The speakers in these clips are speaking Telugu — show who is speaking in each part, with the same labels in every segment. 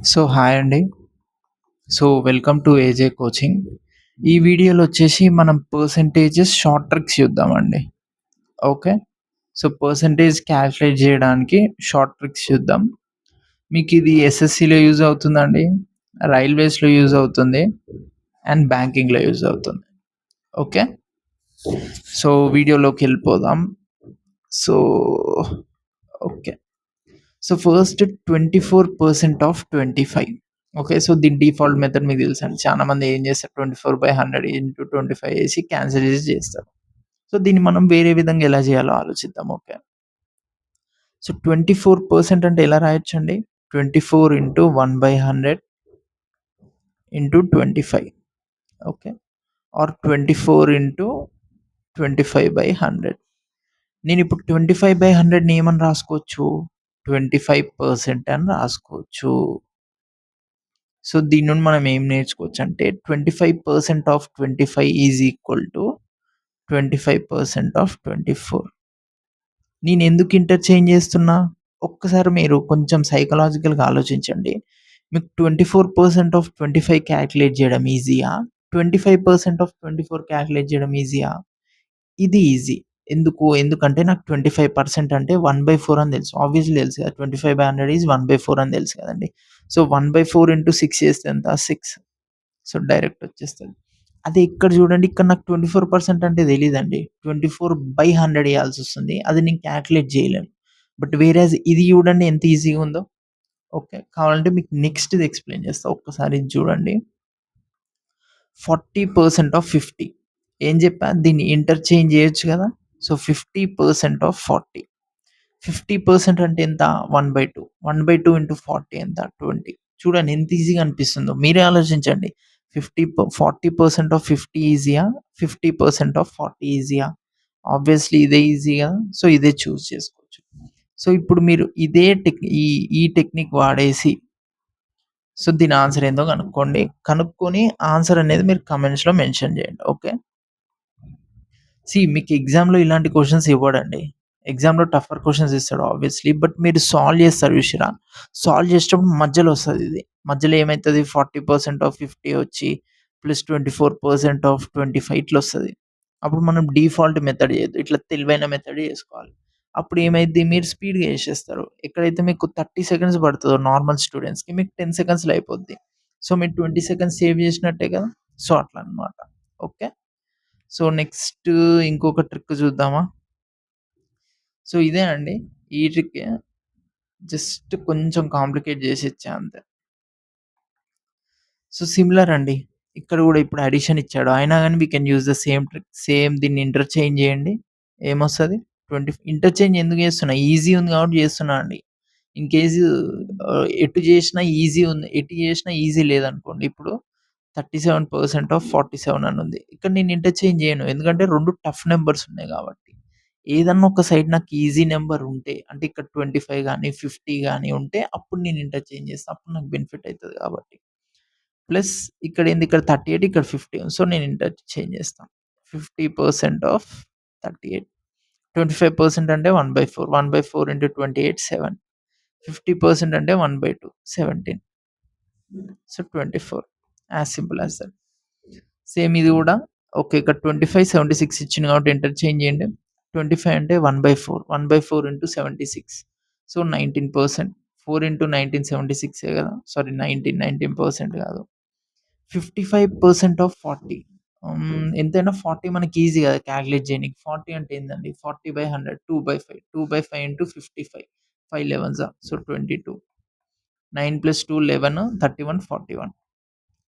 Speaker 1: సో హాయ్ అండి. So welcome to ఏజే coaching. ఈ వీడియోలో వచ్చేసి మనం పర్సెంటేజెస్ షార్ట్ ట్రిక్స్ చూద్దామండి. ఓకే. సో పర్సెంటేజ్ క్యాలిక్యులేట్ చేయడానికి షార్ట్ ట్రిక్స్ చూద్దాం. మీకు ఇది ఎస్ఎస్సిలో యూజ్ అవుతుందండి, రైల్వేస్లో యూజ్ అవుతుంది అండ్ బ్యాంకింగ్లో యూజ్ అవుతుంది. ఓకే. సో వీడియోలోకి వెళ్ళిపోదాం. So okay. So first 24% of 25. Okay. So దీని డిఫాల్ట్ మెథడ్ మీకు తెలుసండి. చాలా మంది ఏం చేస్తారు 24/100 ఇంటూ 25 ఏసి క్యాన్సిల్ చేసి చేస్తారు. సో దీన్ని మనం వేరే విధంగా ఎలా చేయాలో ఆలోచిద్దాం. ఓకే. సో 24% అంటే ఎలా రాయొచ్చండి? 24 into 1/100 into 25. Okay. Or 24 into 25/100. నేను ఇప్పుడు 25/100ని ఏమని రాసుకోవచ్చు? 25% అని రాసుకోవచ్చు. సో దీని నుండి మనం ఏం నేర్చుకోవచ్చు అంటే 25% of 25 is equal to 25% of 24. నేను ఎందుకు ఇంటర్చేంజ్ చేస్తున్నా? ఒక్కసారి మీరు కొంచెం సైకలాజికల్‌గా ఆలోచించండి. మీకు 24% ఆఫ్ 25 క్యాలిక్యులేట్ చేయడం ఈజీయా? 25% ఆఫ్ 24 క్యాలిక్యులేట్ చేయడం ఈజీయా? ఇది ఈజీ. ఎందుకంటే నాకు 25% అంటే 1/4 అని తెలుసు. ఆబ్వియస్‌లీ తెలుసు కదా! 25/100 ఈజ్ 1/4 అని తెలుసు కదండీ. సో 1/4 ఇంటూ 6 చేస్తే ఎంత? 6. సో డైరెక్ట్ వచ్చేస్తది. అదే ఇక్కడ చూడండి, ఇక్కడ నాకు 24% అంటే తెలీదండి. 24/100 ఎయాల్సొస్తుంది. అది నేను క్యాలిక్యులేట్ చేయలేను. బట్ వేరేజ్ ఇది చూడండి ఎంత ఈజీగా ఉందో. ఓకే. కావాలంటే మీకు నెక్స్ట్‌ది ఎక్స్‌ప్లెయిన్ చేస్తా. ఒక్కసారి ఇది చూడండి. 40% ఆఫ్ 50. ఏం చెప్పా? దీన్ని ఇంటర్చేంజ్ చేయొచ్చు కదా! So 50% of 40. 50% అంటే ఎంత? 1/2. 1/2 ఇంటూ 40 ఎంత? 20. చూడండి ఎంత ఈజీగా అనిపిస్తుందో. మీరే ఆలోచించండి. 40% ఆఫ్ 50 ఈజీయా? 50% ఆఫ్ 40 ఈజీయా? ఆబ్వియస్‌లీ ఇదే ఈజీ గదా! సో ఇదే చూజ్ చేసుకోవచ్చు. సో ఇప్పుడు మీరు ఇదే ఈ టెక్నిక్ వాడేసి సో దీని ఆన్సర్ ఏందో కనుక్కోండి. కనుక్కొని ఆన్సర్ అనేది మీరు కామెంట్స్‌లో మెన్షన్ చేయండి. ఓకే. మీకు ఎగ్జామ్‌లో ఇలాంటి క్వెషన్స్ ఇవ్వడండి. ఎగ్జామ్‌లో టఫర్ క్వెషన్స్ ఇస్తాడు ఆబ్వియస్‌లీ. బట్ మీరు సాల్వ్ చేస్తారు చూసిర్రా? సాల్వ్ చేసేటప్పుడు మధ్యలో వస్తదిది. మధ్యలో ఏమైతది 40% ఆఫ్ 50 వచ్చి ప్లస్ 24% ఆఫ్ 25 ఇట్లొస్తది. అప్పుడు మనం డిఫాల్ట్ మెథడ్ చేయొద్దు. ఇట్లా తెలివైన మెథడ్ చేసుకోవాలి. అప్పుడు ఏమైద్ది, మీరు స్పీడ్‌గా చేసేస్తారు. ఎక్కడైతే మీకు 30 సెకండ్స్ పడతదో నార్మల్ స్టూడెంట్స్‌కి మీకు 10 సెకండ్స్‌లో అయిపోద్ది. సో మీరు 20 సెకండ్స్ సేవ్ చేసినట్టే కదా! సో అట్లా అన్నమాట. ఓకే. సో నెక్స్ట్ ఇంకొక ట్రిక్ చూద్దామా? సో ఇదేనండి. ఈ ట్రిక్కే. జస్ట్ కొంచెం కాంప్లికేట్ చేసి ఇచ్చా అంతే. సో సిమిలర్ అండి. ఇక్కడ గూడా ఇప్పుడు అడిషన్ ఇచ్చాడు. అయినా గాని we can use the same trick. Same దీన్ని ఇంటర్చేంజ్ చేయండి. ఏమొస్తది? 20 ఇంటర్చేంజ్ ఎందుకు చేస్తున్నా? ఈజీ ఉంది కాబట్టి చేస్తున్నా అండి. ఇన్ కేస్ ఎటు చేసినా ఈజీ ఉంది. ఎటు చేసినా ఈజీ లేదనుకోండి. ఇప్పుడు 37% ఆఫ్ 47 అని ఉంది. ఇక్కడ నేను ఇంటర్చేంజ్ చేయను. ఎందుకంటే 2 టఫ్ నంబర్స్ ఉన్నాయి కాబట్టి. ఏదన్నా ఒక సైడ్ నాకు ఈజీ నంబర్ ఉంటే, అంటే ఇక్కడ 25 గాని, 50 గాని ఉంటే అప్పుడు నేను ఇంటర్చేంజ్ చేస్తా. అప్పుడు నాకు బెనిఫిట్ అయితది కాబట్టి. ప్లస్ ఇక్కడేంది, ఇక్కడ 38 ఇక్కడ 50. సో నేను ఇంటర్చేంజ్ చేస్తా. 50% ఆఫ్ 38. 25% అంటే 1/4. 1/4 ఇంటూ 28 7. 50% అంటే 1/2 17. So 24. As simple as that. Same ఇది గూడా ఓకే. ఇక్కడ 25, 76 ఇచ్చిండు కాబట్టి ఇంటర్చేంజ్ చేయండి. 25 అంటే 1/4. 1/4 ఇంటూ 76. సో 19%. 4 ఇంటూ 19 76 కదా! సారీ 19% కాదు. 55% ఆఫ్ 40. ఎంతైనా 40 మనకి ఈజీ కదా కాలిక్యులేట్ చేయనీకి. 40 అంటే ఏందండి? 40/100 2/5. 2/5 into 55. 5 11 so 22. 9 + 2 11 31 41.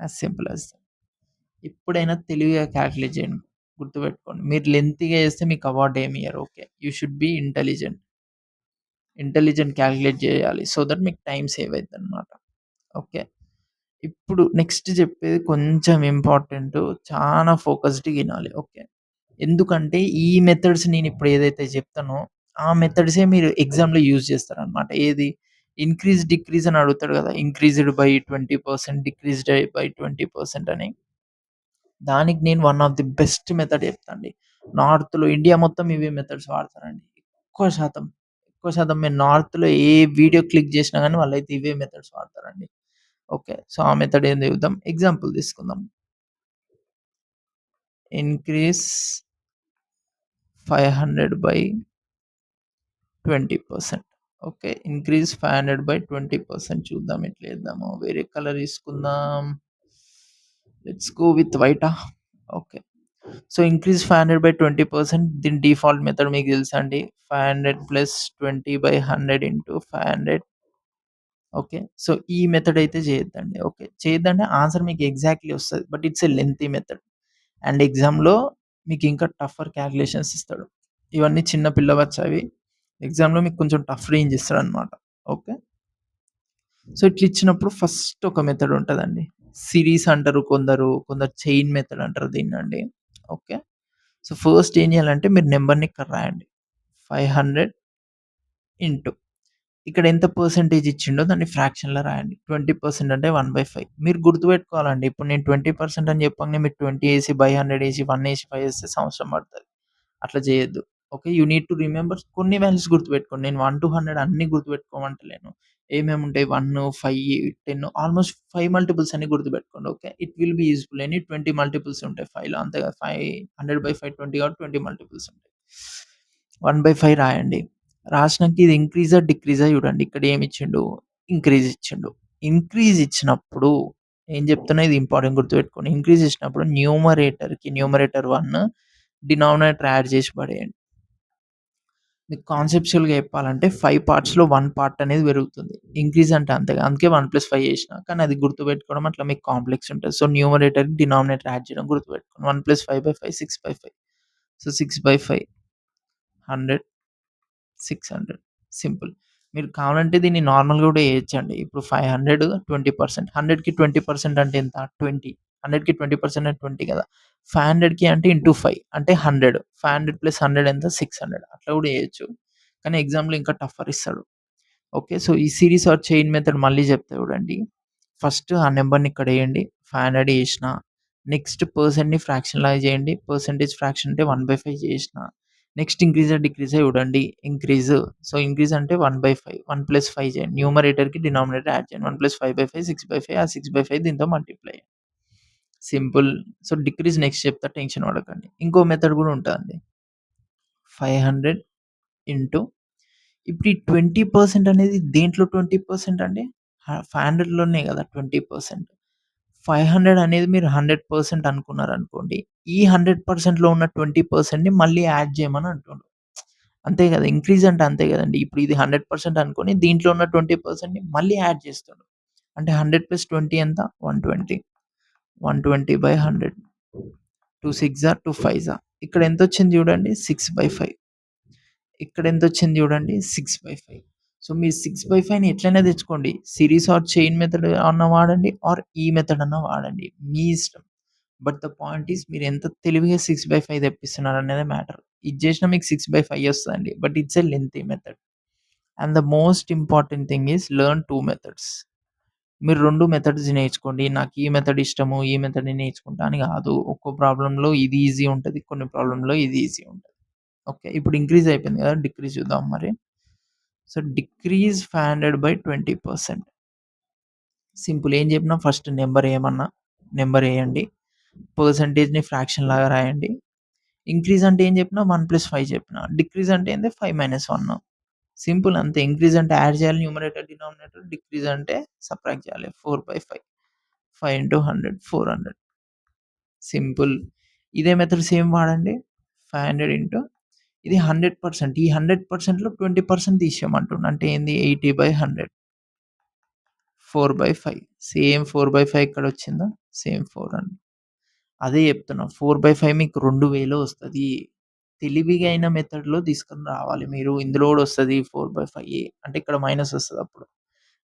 Speaker 1: As simple as that. ఎప్పుడైనా తెలివిగా కాలిక్యులేట్ చేయండి. గుర్తుపెట్టుకోండి. మీరు లెంతీగా చేస్తే మీకు అవార్డ్ ఏమి ఇయ్యరు. Okay. You should be intelligent. Intelligent calculate చేయాలి. సో దట్ మీకు టైమ్ సేవ్ అయిద్దనమాట. ఓకే. ఇప్పుడు నెక్స్ట్ చెప్పేది కొంచెం ఇంపార్టెంటు. చానా ఫోకస్డ్‌గా ఇనాలి. ఓకే. ఎందుకంటే ఈ మెథడ్స్ నేనిప్పుడు ఏదైతే చెప్తానో, ఆ మెథడ్సే మీరు ఎగ్జామ్‌లో యూజ్ చేస్తారనమాట. ఏది? ఇంక్రీజ్, డిక్రీజ్ అని అడుగుతాడు కదా! ఇంక్రీజ్డ్ బై 20%, డిక్రీజ్డ్ బై 20% అని. దానికి నేను one of the best method చెప్తా అండి. నార్త్‌లో ఇండియా మొత్తం ఇవే మెథడ్స్ వాడతారండి. ఎక్కువ శాతం. ఎక్కువ శాతం మీరు నార్త్‌లో ఏ వీడియో క్లిక్ చేసినా గాని వాళ్ళైతే ఇవే మెథడ్స్ వాడతారండి. ఓకే. సో, ఆ మెథడ్ ఏందో చూద్దాం. ఎగ్జాంపుల్ తీసుకుందాం. Increase 500 by 20%. Okay. Increase 500 by 20% చూద్దాం ఎట్లా చేద్దామో. వేరే కలర్ తీసుకుందాం. లెట్స్ గో విత్ వైటా? ఓకే. సో, ఇంక్రీజ్ 500 బై 20% దీని డిఫాల్ట్ మెథడ్ మీకు తెలుసా అండి. 500 plus 20 by 100 into 500. Okay. So, ఈ మెథడ్ అయితే చేయొద్దండి. ఓకే. చేయొద్దంటే ఆన్సర్ మీకు ఎగ్జాక్ట్‌లీ వస్తది. But it's a lengthy method. And ఎగ్జామ్‌లో మీకు ఇంకా టఫర్ క్యాలిక్యులేషన్స్ ఇస్తాడు. ఇవన్నీ చిన్న పిల్లవచ్చవి. ఎగ్జామ్‌లో మీకు కొంచెం టఫ్ రేంజ్ ఇస్తాడనమాట. ఓకే. సో, ఇట్లా ఇచ్చినప్పుడు ఫస్ట్ ఒక మెథడ్ ఉంటదండి. సిరీస్ అంటారు కొందరు. కొందరు చైన్ మెథడ్ అంటారు దీన్నండి. ఓకే. సో, ఫస్ట్ ఏం చేయాలంటే మీరు నంబర్‌ని ఇక్కడ రాయండి. 500 ఇంటూ ఇక్కడ ఎంత పర్సెంటేజ్ ఇచ్చిండో దాన్ని ఫ్రాక్షన్‌లో రాయండి. 20% అంటే 1/5. మీరు గుర్తుపెట్టుకోవాలండి. ఇప్పుడు నేను 20% అని చెప్పంగానే మీరు 20 ఏసి, బై 100 ఏసి, 1 ఏసి, 5 ఏస్తే సంవత్సరం పడతది. అట్లా చేయొద్దు. Okay. You need to remember కొన్ని వాల్యూస్ గుర్తుపెట్టుకోండి. నేను 1-100 అన్నీ గుర్తుపెట్టుకోమంటలేను. ఏమేమి ఉంటాయి 1, 5, 10 ఆల్‌మోస్ట్ 5 మల్టిపుల్స్ అన్ని గుర్తుపెట్టుకోండి. Okay. It will be useful. 20 multiples ఉంటాయి 5లో అంతే కదా! 100/5 20 కాబట్టి 20 మల్టిపుల్స్ ఉంటాయి. 1/5 రాయండి. రాసినంక ఇది ఇంక్రీజా, డిక్రీజా చూడండి. ఇక్కడ ఏమిచ్చిండు? ఇంక్రీజ్ ఇచ్చిండు. ఇంక్రీజ్ ఇచ్చినప్పుడు ఏం చెప్తున్నా ఇది ఇంపార్టెంట్ గుర్తుపెట్టుకోండి. ఇంక్రీజ్ ఇచ్చినప్పుడు న్యూమరేటర్ 1 డినామినేటర్ యాడ్ చేసి పడేయండి. మీకు కాన్సెప్చువల్‌గా చెప్పాలంటే 5 పార్ట్స్‌లో 1 పార్ట్ అనేది పెరుగుతుంది. ఇంక్రీజ్ అంటే అంతేగా. అందుకే 1+5 చేసినా. కానీ అది గుర్తుపెట్టుకోవడం అట్లా మీకు కాంప్లెక్స్ ఉంటది. సో, న్యూమరేటర్‌కి డినామినేటర్ యాడ్ చేయడం గుర్తుపెట్టుకోండి. 1+5/5 6/5. So, 6/5 100 600 simple. మీరు కావాలంటే దీన్ని నార్మల్‌గా కూడా చేయొచ్చండి. ఇప్పుడు 500 20% 100కి 20% అంటే ఎంత? 20. 100కి 20% అంటే 20 కదా! 500కి అంటే ఇంటూ 5 అంటే 100. 500 ప్లస్ 100 ఎంత? 600 అట్లా కూడా చేయొచ్చు. కానీ ఎగ్జామ్‌లో ఇంకా టఫర్ ఇస్తాడు. ఓకే. సో, ఈ సిరీస్ ఆర్ చైన్ మెథడ్ మళ్ళీ చెప్తా చూడండి. ఫస్ట్ ఆ నంబర్‌ని ఇక్కడ ఎయండి. 500 ఏసినా. నెక్స్ట్ పర్సెంట్‌ని ఫ్రాక్షన్ లాగా చేయండి. పర్సెంటేజ్ ఫ్రాక్షన్ అంటే 1/5 చేసినా. నెక్స్ట్ ఇంక్రీజా, డిక్రీజా చూడండి. ఇంక్రీజ్. సో, ఇంక్రీజ్ అంటే 1/5 1+5 చేయండి. న్యూమరేటర్‌కి డినామినేటర్ యాడ్ చేయండి. 1+5/5 6/5 ఆ 6/5 దీంతో మల్టిప్లై చేయండి. సింపుల్. సో, డిక్రీజ్ నెక్స్ట్ చెప్తా టెన్షన్ పడకండి. ఇంకో మెథడ్ కూడా ఉంటదండి. 500 ఇంటూ ఇప్పుడు ఈ 20% అనేది దేంట్లో 20% అండి? 500లోనే కదా 20%. 500 అనేది మీరు 100% అనుకున్నారనుకోండి. ఈ 100%లో ఉన్న 20%ని మళ్ళీ యాడ్ చేయమని అంటుండు. అంతే కదా! ఇంక్రీజ్ అంటే అంతే కదండీ. ఇప్పుడు ఇది 100% అనుకోని దీంట్లో ఉన్న 20%ని మళ్ళీ యాడ్ చేస్తుండు. అంటే 100 + 20 ఎంత? 120. 120/100. 2 6జా 2 5జా ఇక్కడ ఎంతొచ్చింది చూడండి 6/5. ఇక్కడ ఎంతొచ్చింది చూడండి 6/5. సో, మీరు 6/5ని ఎట్లైనా తెచ్చుకోండి. సిరీస్ ఆర్ చైన్ మెథడ్ అన్నా వాడండి ఆర్ ఈ మెథడ్ అన్నా వాడండి. మీ ఇష్టం. బట్ ద పాయింట్ ఈస్ మీరు ఎంత తెలివిగా 6/5 తెప్పిస్తున్నారనేదే మ్యాటర్. ఇది చేసినా మీకు 6/5 వస్తదండి. But it's a lengthy method. And the most important thing is learn 2 methods. మీరు 2 మెథడ్స్ నేర్చుకోండి. నాకు ఈ మెథడ్ ఇష్టము, ఈ మెథడ్‌ని నేర్చుకుంటా అని కాదు. ఒక్కో ప్రాబ్లమ్‌లో ఇది ఈజీ ఉంటది. కొన్ని ప్రాబ్లమ్‌లో ఇది ఈజీ ఉంటది. ఓకే. ఇప్పుడు ఇంక్రీజ్ అయిపోయింది కదా! డిక్రీజ్ చూద్దాం మరి. So, decrease 500 by 20%. సింపుల్ ఏం చెప్పినా ఫస్ట్ నంబర్ ఏయమన్నా, నంబర్ ఎయండి. పర్సెంటేజ్‌ని ఫ్రాక్షన్ లాగా రాయండి. ఇంక్రీజ్ అంటే ఏం చెప్పినా 1+5 చెప్పిన. డిక్రీజ్ అంటే ఏంది 5-1. సింపుల్ అంతే. ఇంక్రీజ్ అంటే యాడ్ చేయాలి న్యూమరేటర్, డినామినేటర్. డిక్రీజ్ అంటే సబ్ట్రాక్ట్ చేయాలి. 4/5. 5 ఇంటూ 100 400. సింపుల్. ఇదే మెథడ్ సేమ్ వాడండి. 500 ఇంటూ ఇది 100%. ఈ 100%లో 20% తీసేయమంటుండు. అంటే ఏంది 80/100. 4/5 సేమ్ 4/5 ఎక్కడొచ్చిందో సేమ్ 400. అదే చెప్తున్నా 4/5 మీకు 2000 వస్తది. తెలివిగా అయిన మెథడ్‌లో తీసుకొని రావాలి మీరు. ఇందులో కూడా వస్తది 4/5 అంటే ఇక్కడ మైనస్ వస్తదప్పుడు.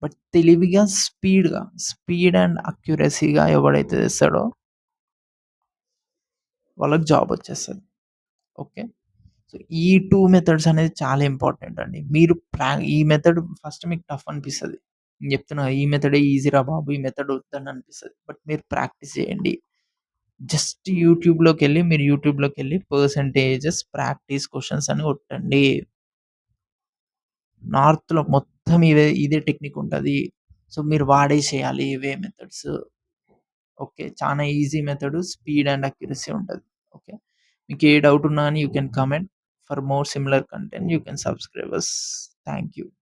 Speaker 1: బట్ తెలివిగా స్పీడ్ అండ్ అక్యురసీగా ఎవడైతే తెస్తాడో వాళ్ళకి జాబ్ వచ్చేస్తది. ఓకే. సో, ఈ 2 మెథడ్స్ అనేది చాలా ఇంపార్టెంట్ అండి. మీరు ఈ మెథడ్ ఫస్ట్ మీకు టఫ్ అనిపిస్తది. నేను చెప్తున్నా ఈ మెథడే ఈజీరా బాబు! ఈ మెథడ్ వద్దని అనిపిస్తది. బట్ మీరు ప్రాక్టీస్ చేయండి. జస్ట్ మీరు యూట్యూబ్‌లోకెళ్ళి పర్సెంటేజెస్ ప్రాక్టీస్ క్వెషన్స్ అని కొట్టండి. నార్త్‌లో మొత్తం ఇదే టెక్నిక్ ఉంటది. సో, మీరు వాడేసేయాలి ఇవే మెథడ్స్. ఓకే. చానా easy method. Speed and accuracy ఉంటది. ఓకే. మీకే డౌట్ ఉన్నా గాని you can comment. For more similar content you can subscribe us. Thank you.